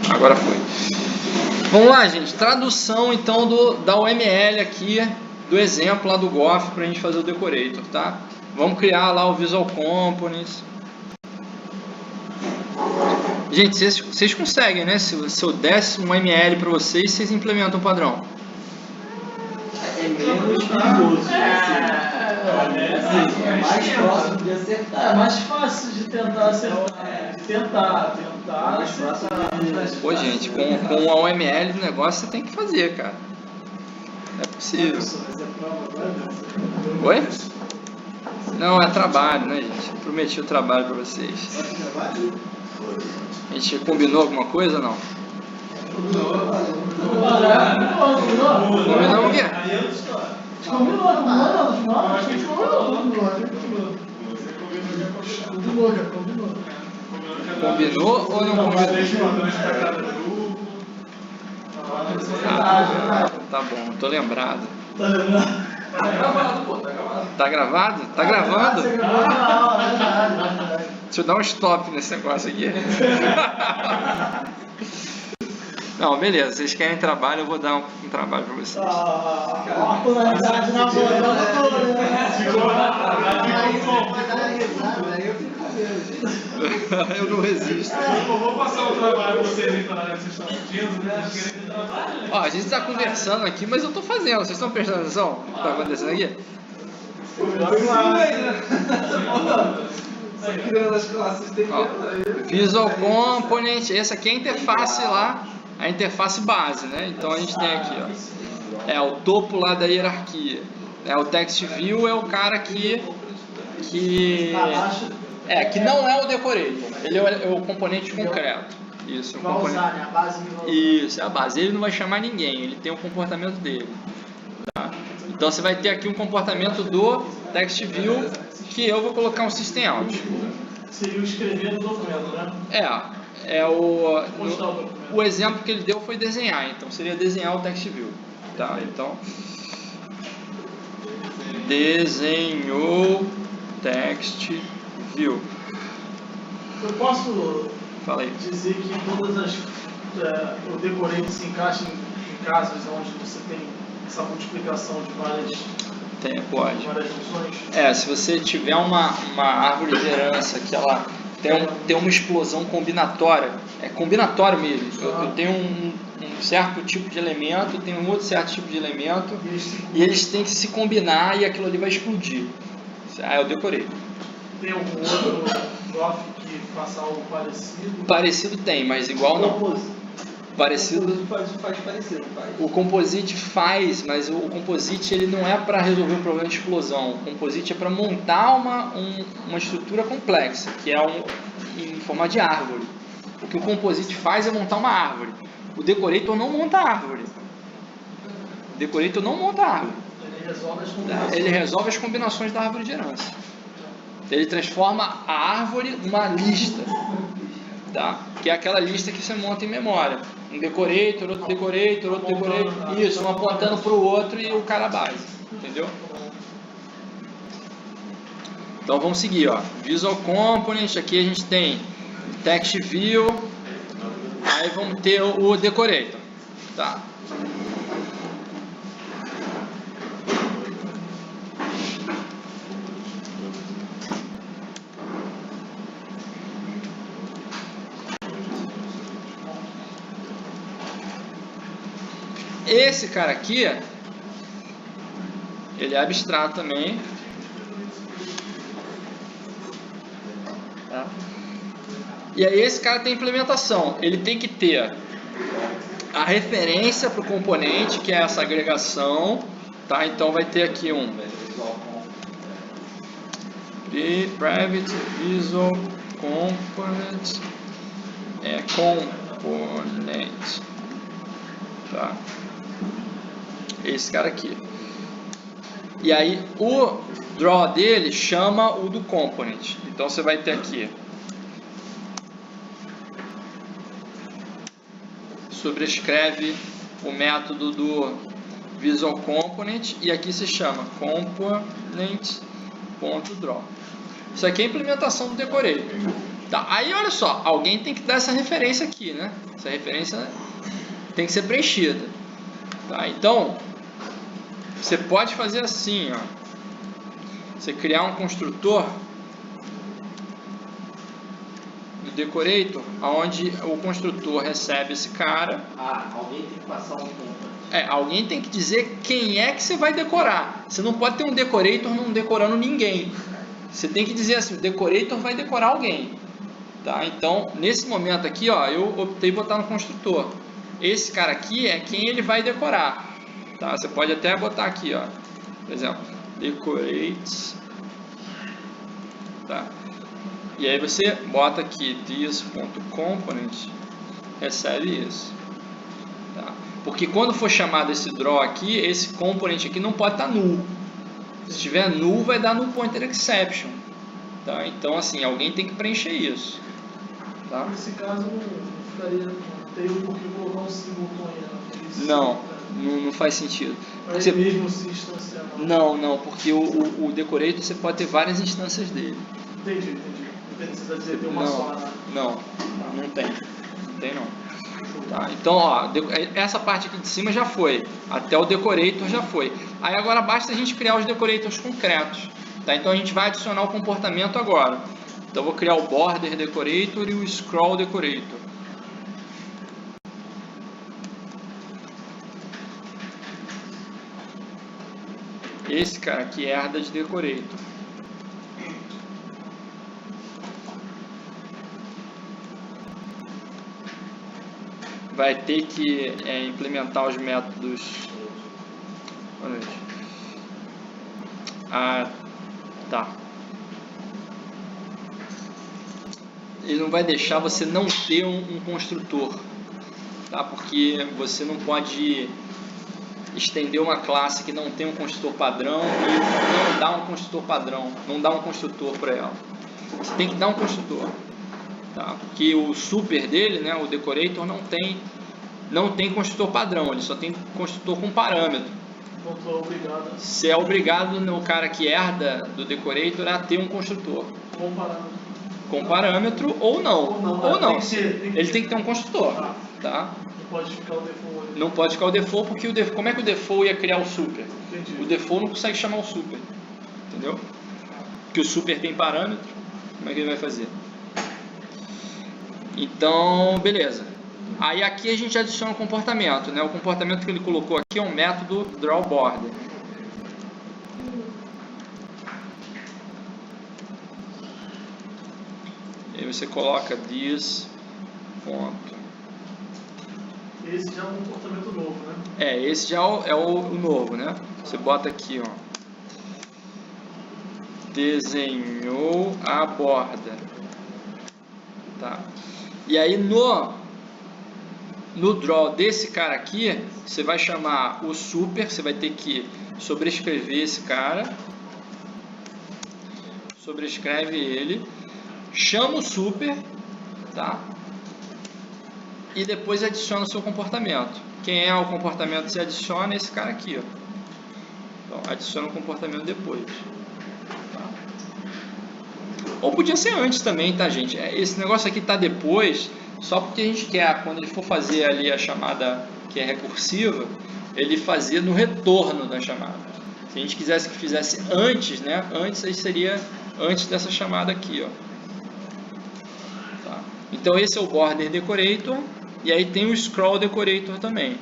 Agora foi. Vamos lá, gente. Tradução então da UML aqui, do exemplo lá do Goff para a gente fazer o decorator, tá? Vamos criar lá o Visual Components. Gente, vocês conseguem, né? Se eu desse um ML para vocês, vocês implementam o padrão. É menos perigoso. É mais próximo de acertar. É mais fácil de tentar acertar. Tentar acertar. Pô, gente, com a UML do negócio você tem que fazer, cara. Não é possível. Oi? Não, é trabalho, né, gente? Eu prometi o trabalho para vocês. A gente combinou alguma coisa ou não? Combinou o quê? Combinou ou não combinou? Tá bom, tô lembrado. Tá gravado, pô, tá gravado. Tá gravado? Tá gravando? Deixa eu dar um stop nesse negócio aqui. Não, beleza, vocês querem trabalho, eu vou dar um trabalho pra vocês. A polaridade na boa, Eu não resisto. Eu vou passar o trabalho pra vocês aí para vocês estão pedindo, né? Ó, a gente tá conversando aqui, mas eu tô fazendo. Vocês estão prestando atenção no que tá acontecendo aqui? Ó, Visual Component, essa aqui é a interface lá, a interface base, né? Então a gente tem aqui, ó, o topo lá da hierarquia. O Text View é o cara que não é o decorator, ele é o componente concreto. Isso, vai usar, né? A base. Isso, é a base. Ele não vai chamar ninguém, ele tem o comportamento dele. Tá? Então você vai ter aqui um comportamento do Text View que eu vou colocar um System Out. Seria o escrever no documento, né? O exemplo que ele deu foi desenhar, então seria desenhar o Text View. Tá? Então, desenhou Text View. Eu posso dizer que todas o decorator se encaixa em casos onde você tem essa multiplicação de várias funções? Se você tiver uma árvore de herança que ela tem uma explosão combinatória, é combinatório mesmo. Eu tenho um certo tipo de elemento, tenho um outro certo tipo de elemento, e eles têm que se combinar e aquilo ali vai explodir. Eu decorei. Tem algum outro Goff que faça algo parecido? Parecido tem, mas igual não. Parecido. Faz parecido, faz. O Composite faz, mas o Composite ele não é para resolver um problema de explosão. O Composite é para montar uma estrutura complexa, que é em forma de árvore. O que o Composite faz é montar uma árvore. O Decorator não monta árvore. O Decorator não monta árvore. Ele resolve as combinações da árvore de herança. Ele transforma a árvore numa lista, tá? Que é aquela lista que você monta em memória. Um decorator, outro decorator, outro decorator. Isso, um apontando para o outro e o cara base. Entendeu? Então vamos seguir, ó. Visual Component, aqui a gente tem Text View. Aí vamos ter o decorator. Tá? Esse cara aqui, ele é abstrato também. Tá? E aí esse cara tem implementação. Ele tem que ter a referência para o componente, que é essa agregação. Tá? Então vai ter aqui um Private Visual Component. Component. Tá? Esse cara aqui. E aí o draw dele chama o do component. Então você vai ter aqui sobrescreve o método do Visual Component e aqui se chama component.draw. Isso aqui é a implementação do Decorator. Tá, aí olha só, alguém tem que dar essa referência aqui, né? Essa referência tem que ser preenchida. Tá, então, você pode fazer assim, ó. Você criar um construtor do decorator, onde o construtor recebe esse cara. Alguém tem que passar um ponto. Alguém tem que dizer quem é que você vai decorar. Você não pode ter um decorator não decorando ninguém. Você tem que dizer assim, o decorator vai decorar alguém. Tá? Então, nesse momento aqui, ó, eu optei por botar no construtor. Esse cara aqui é quem ele vai decorar. Tá? Você pode até botar aqui, ó, por exemplo, decorate. Tá? E aí você bota aqui this.component, recebe isso. Tá? Porque quando for chamado esse draw aqui, esse component aqui não pode estar null. Se tiver null, vai dar null pointer exception. Tá? Então, assim, alguém tem que preencher isso. Tá? Nesse caso, não teria um pouquinho colocar um singleton aí, né? Não faz sentido. Mas você mesmo se instanciar. Não, porque o decorator você pode ter várias instâncias dele. Entendi. Não precisa dizer ter uma só, né? Não tem. Não tem não. Tá, então, ó, essa parte aqui de cima já foi. Até o decorator já foi. Aí agora basta a gente criar os decorators concretos. Tá? Então a gente vai adicionar o comportamento agora. Então eu vou criar o border decorator e o scroll decorator. Esse cara aqui herda de decorator. Vai ter que implementar os métodos. Tá. Ele não vai deixar você não ter um construtor, tá? Porque você não pode estender uma classe que não tem um construtor padrão e não dar um construtor padrão, não dar um construtor para ela. Você tem que dar um construtor, tá? Porque o super dele, né, o decorator, não tem construtor padrão, ele só tem construtor com parâmetro. Você é obrigado no cara que herda do decorator a ter um construtor com parâmetro ou não. Ele tem que ter um construtor, tá? Não pode ficar o default porque como é que o default ia criar o super? O default não consegue chamar o super, entendeu? Porque o super tem parâmetro, como é que ele vai fazer? Então, beleza. Aí aqui a gente adiciona o comportamento, né? O comportamento que ele colocou aqui é um método drawBorder. E aí você coloca this ponto. Esse já é um comportamento novo, né? Esse já é o novo, né? Você bota aqui, ó. Desenhou a borda. Tá? E aí no draw desse cara aqui, você vai chamar o super, você vai ter que sobrescrever esse cara. Sobrescreve ele. Chama o super, tá? E depois adiciona o seu comportamento. Quem é o comportamento que você adiciona? Esse cara aqui, ó. Então, adiciona o comportamento depois. Tá? Ou podia ser antes também, tá, gente? Esse negócio aqui tá depois, só porque a gente quer, quando ele for fazer ali a chamada que é recursiva, ele fazer no retorno da chamada. Se a gente quisesse que fizesse antes, né? Antes aí seria antes dessa chamada aqui, ó. Então esse é o border decorator e aí tem o scroll decorator também.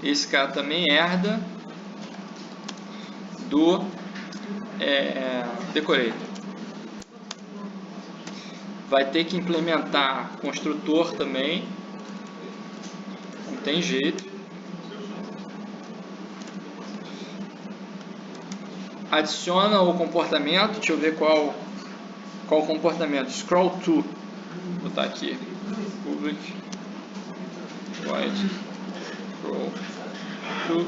Esse cara também herda do decorator. Vai ter que implementar construtor também. Não tem jeito. Adiciona o comportamento, deixa eu ver qual comportamento. Scroll to, vou botar aqui, public void scroll to.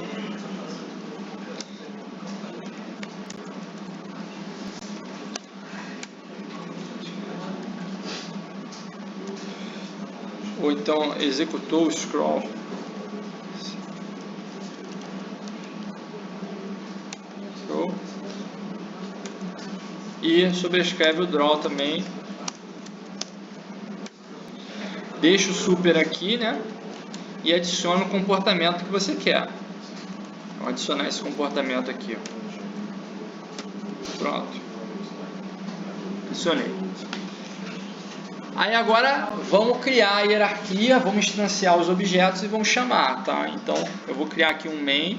Ou então executou o scroll. e sobrescreve o draw também. Deixa o super aqui, né? E adiciona o comportamento que você quer. Vou adicionar esse comportamento aqui. Pronto. Adicionei. Aí agora vamos criar a hierarquia, vamos instanciar os objetos e vamos chamar, tá? Então eu vou criar aqui um main.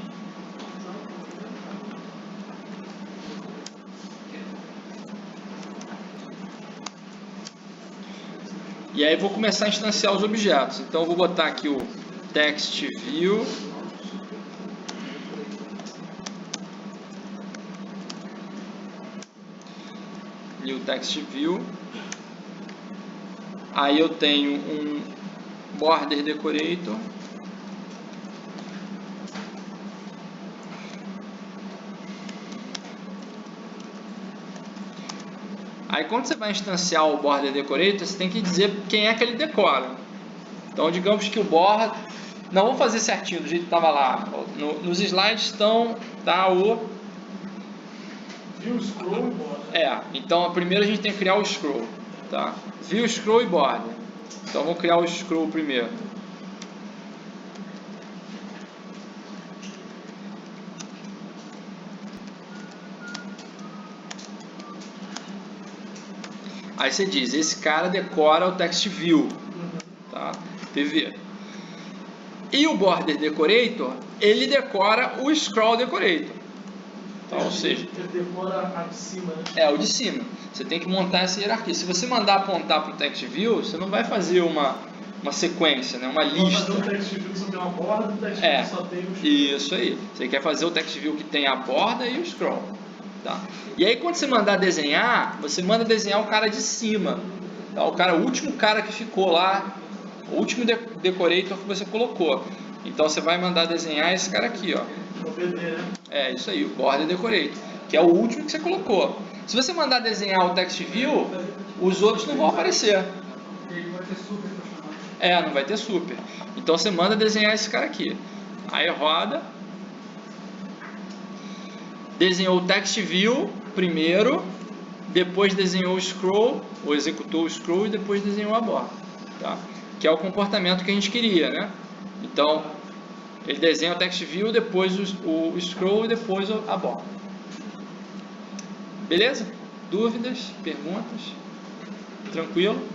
E aí vou começar a instanciar os objetos. Então eu vou botar aqui o text view. New text view. Aí eu tenho um border decorator. Aí quando você vai instanciar o border decorator, você tem que dizer quem é que ele decora. Então digamos que o border, não vou fazer certinho do jeito que estava lá. Nos slides tá o View, scroll e border. Então primeiro a gente tem que criar o scroll, tá? View, scroll e border. Então vamos criar o scroll primeiro. Aí você diz, esse cara decora o text view, tá? PV. E o border decorator, ele decora o scroll decorator. Então, ou seja, ele decora a de cima, né? o de cima. Você tem que montar essa hierarquia. Se você mandar apontar para o text view, você não vai fazer uma sequência, né? Uma lista. Fazer um text view que só tem uma borda, o text view que só tem o scroll. Isso aí. Você quer fazer o text view que tem a borda e o scroll. Tá? E aí quando você mandar desenhar, você manda desenhar o cara de cima. Tá? O último cara que ficou lá, o último decorator que você colocou. Então você vai mandar desenhar esse cara aqui, ó. O BD, né? Isso aí, o border decorator, que é o último que você colocou. Se você mandar desenhar o text view, os outros não vão aparecer. Ele vai ter super pra chamar. Não vai ter super. Então você manda desenhar esse cara aqui. Aí roda. Desenhou o text view primeiro, depois desenhou o scroll, ou executou o scroll e depois desenhou a borda, tá? Que é o comportamento que a gente queria, né? Então, ele desenha o text view, depois o scroll e depois a borda. Beleza? Dúvidas? Perguntas? Tranquilo?